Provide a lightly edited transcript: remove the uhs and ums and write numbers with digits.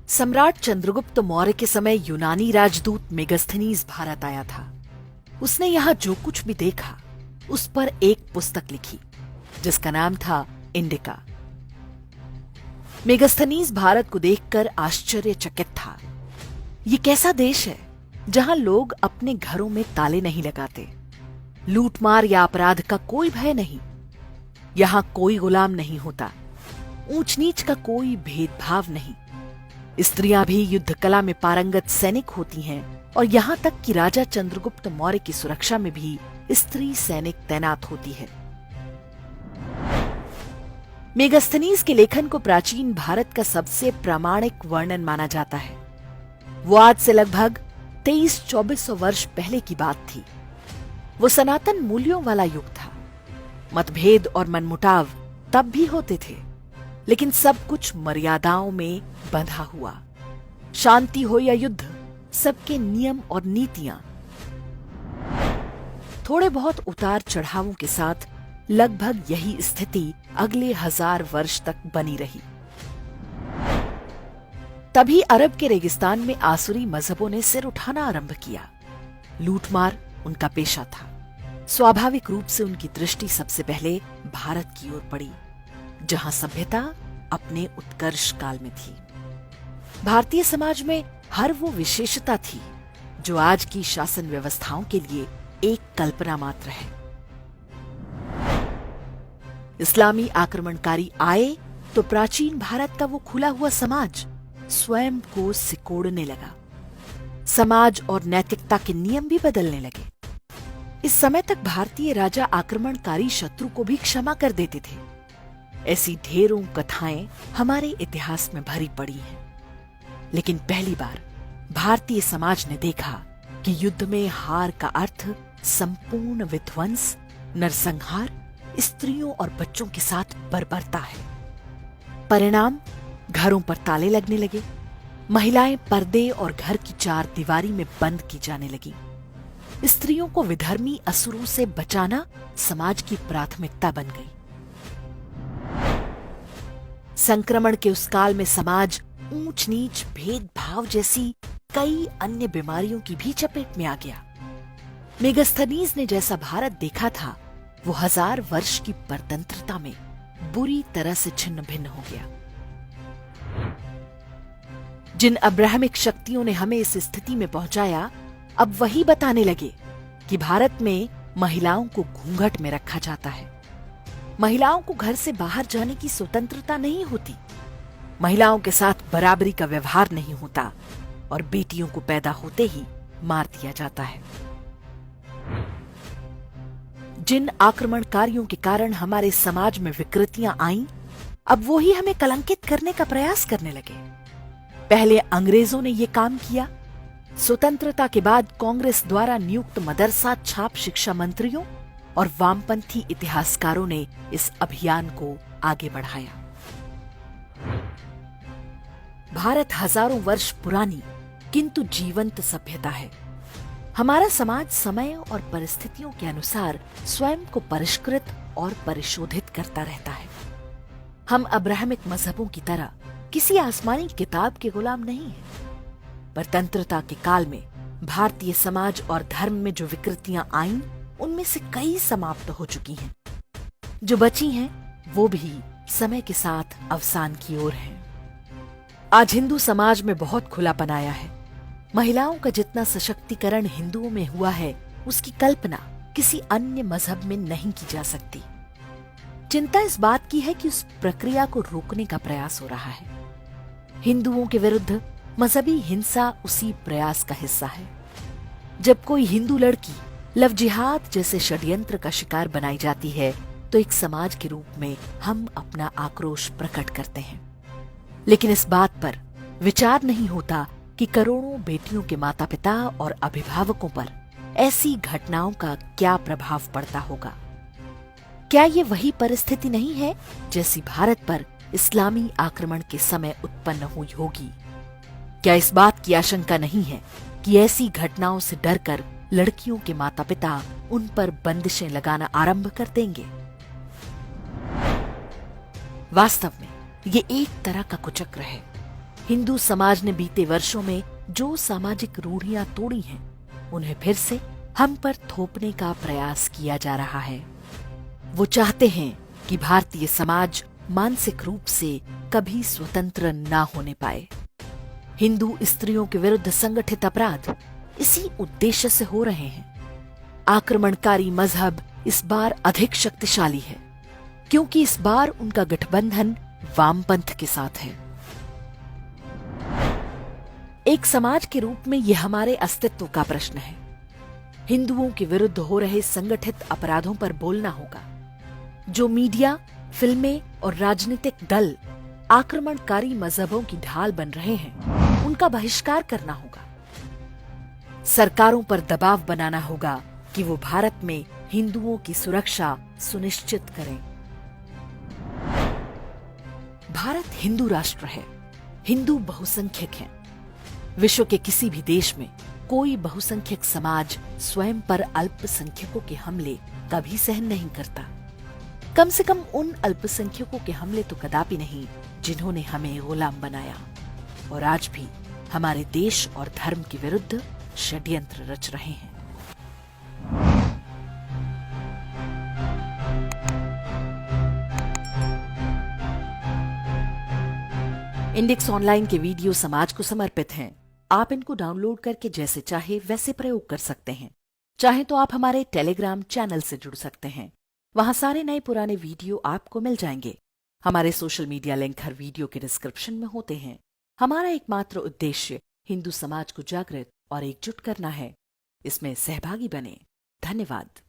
सम्राट चंद्रगुप्त मौर्य के समय यूनानी राजदूत मेगस्थनीज भारत आया था। उसने यहाँ जो कुछ भी देखा उस पर एक पुस्तक लिखी जिसका नाम था इंडिका। मेगस्थनीज भारत को देखकर आश्चर्यचकित था। ये कैसा देश है जहां लोग अपने घरों में ताले नहीं लगाते, लूटमार या अपराध का कोई भय नहीं, यहां कोई गुलाम नहीं होता, ऊंच नीच का कोई भेदभाव नहीं, स्त्रियां भी युद्ध कला में पारंगत सैनिक होती हैं और यहां तक कि राजा चंद्रगुप्त मौर्य की सुरक्षा में भी स्त्री सैनिक तैनात होती है। मेगस्थनीज के लेखन को प्राचीन भारत का सबसे प्रामाणिक वर्णन माना जाता है। वो आज से लगभग 2300-2400 वर्ष पहले की बात थी। वो सनातन मूल्यों वाला युग था। मतभेद और मनमुटाव तब भी होते थे, लेकिन सब कुछ मर्यादाओं में बंधा हुआ। शांति हो या युद्ध, सबके नियम और नीतियां थोड़े बहुत उतार चढ़ावों के साथ लगभग यही स्थिति अगले 1000 वर्ष तक बनी रही। तभी अरब के रेगिस्तान में आसुरी मजहबों ने सिर उठाना आरंभ किया। लूटमार उनका पेशा था। स्वाभाविक रूप से उनकी दृष्टि सबसे पहले भारत की ओर पड़ी, जहां सभ्यता अपने उत्कर्ष काल में थी। भारतीय समाज में हर वो विशेषता थी जो आज की शासन व्यवस्थाओं के लिए एक कल्पना मात्र है। इस्लामी आक्रमणकारी आए तो प्राचीन भारत का वो खुला हुआ समाज स्वयं को सिकोड़ने लगा। समाज और नैतिकता के नियम भी बदलने लगे। इस समय तक भारतीय राजा आक्रमणकारी शत्रु को भी क्षमा कर देते थे। ऐसी ढेरों कथाएं हमारे इतिहास में भरी पड़ी हैं। लेकिन पहली बार भारतीय समाज ने देखा कि युद्ध में हार का अर्थ संपूर्ण विध्वंस, नरसंहार, स्त्रियों और बच्चों के साथ बर्बरता है। परिणाम, घरों पर ताले लगने लगे, महिलाएं पर्दे और घर की चार दीवारी में बंद की जाने लगी। स्त्रियों को विधर्मी असुरों से बचाना समाज की प्राथमिकता बन गई। संक्रमण के उस काल में समाज ऊंच नीच, भेदभाव जैसी कई अन्य बीमारियों की भी चपेट में आ गया। मेगस्थनीज ने जैसा भारत देखा था वो 1000 वर्ष की परतंत्रता में बुरी तरह से छिन्न भिन्न हो गया। जिन अब्राहमिक शक्तियों ने हमें इस स्थिति में पहुंचाया, अब वही बताने लगे कि भारत में महिलाओं को घूंघट में रखा जाता है। महिलाओं को घर से बाहर जाने की स्वतंत्रता नहीं होती, महिलाओं के साथ बराबरी का व्यवहार नहीं होता और बेटियों को पैदा होते ही मार दिया जाता है। जिन आक्रमणकारियों के कारण हमारे समाज में विकृतियां आईं, अब वो ही हमें कलंकित करने का प्रयास करने लगे। पहले अंग्रेजों ने ये काम किया। स्वतंत्रता के बाद कांग्रेस द्वारा नियुक्त मदरसा छाप शिक्षा मंत्रियों और वामपंथी इतिहासकारों ने इस अभियान को आगे बढ़ाया। भारत हजारों वर्ष पुरानी किंतु जीवंत सभ्यता है। हमारा समाज समय और परिस्थितियों के अनुसार स्वयं को परिष्कृत और परिशोधित करता रहता है। हम अब्राहमिक मजहबों की तरह किसी आसमानी किताब के गुलाम नहीं हैं। परतंत्रता के काल में भारतीय समाज और धर्म में जो विकृतियां आईं, उनमें से कई समाप्त हो चुकी हैं। जो बची हैं, वो भी समय के साथ अवसान की ओर हैं। आज हिंदू समाज में बहुत खुलापन आया है। महिलाओं का जितना सशक्तिकरण हिंदुओं में हुआ है, उसकी कल्पना किसी अन्य मजहब में नहीं की जा सकती। चिंता इस बात की है कि उस प्रक्रिया को रोकने का प्रयास हो रहा है। हिंदुओं के विरुद्ध मजहबी हिंसा उसी प्रयास का हिस्सा है। जब कोई हिंदू लड़की लव जिहाद जैसे षड्यंत्र का शिकार बनाई जाती है, तो एक समाज के रूप में हम अपना आक्रोश प्रकट करते हैं। लेकिन इस बात पर विचार नहीं होता कि करोड़ों बेटियों के माता पिता और अभिभावकों पर ऐसी घटनाओं का क्या प्रभाव पड़ता होगा। क्या ये वही परिस्थिति नहीं है जैसी भारत पर इस्लामी आक्रमण के समय उत्पन्न हुई होगी? क्या इस बात की आशंका नहीं है कि ऐसी घटनाओं से डरकर लड़कियों के माता पिता उन पर बंदिशें लगाना आरंभ कर देंगे? वास्तव में ये एक तरह का कुचक्र है। हिंदू समाज ने बीते वर्षों में जो सामाजिक रूढ़ियां तोड़ी हैं, उन्हें फिर से हम पर थोपने का प्रयास किया जा रहा है। वो चाहते हैं कि भारतीय समाज मानसिक रूप से कभी स्वतंत्र ना होने पाए। हिंदू स्त्रियों के विरुद्ध संगठित अपराध इसी उद्देश्य से हो रहे हैं। आक्रमणकारी मजहब इस बार अधिक शक्तिशाली है, क्योंकि इस बार उनका गठबंधन वामपंथ के साथ है। एक समाज के रूप में यह हमारे अस्तित्व का प्रश्न है। हिंदुओं के विरुद्ध हो रहे संगठित अपराधों पर बोलना होगा। जो मीडिया, फिल्में और राजनीतिक दल आक्रमणकारी मजहबों की ढाल बन रहे हैं, उनका बहिष्कार करना होगा। सरकारों पर दबाव बनाना होगा कि वो भारत में हिंदुओं की सुरक्षा सुनिश्चित करें। भारत हिंदू राष्ट्र है, हिंदू बहुसंख्यक हैं। विश्व के किसी भी देश में कोई बहुसंख्यक समाज स्वयं पर अल्पसंख्यकों के हमले कभी सहन नहीं करता। कम से कम उन अल्पसंख्यकों के हमले तो कदापि नहीं जिन्होंने हमें गुलाम बनाया और आज भी हमारे देश और धर्म के विरुद्ध षड्यंत्र रच रहे हैं। इंडेक्स ऑनलाइन के वीडियो समाज को समर्पित हैं। आप इनको डाउनलोड करके जैसे चाहे वैसे प्रयोग कर सकते हैं। चाहे तो आप हमारे टेलीग्राम चैनल से जुड़ सकते हैं। वहां सारे नए पुराने वीडियो आपको मिल जाएंगे। हमारे सोशल मीडिया लिंक हर वीडियो के डिस्क्रिप्शन में होते हैं। हमारा एकमात्र उद्देश्य हिंदू समाज को जागृत और एकजुट करना है। इसमें सहभागी बने। धन्यवाद।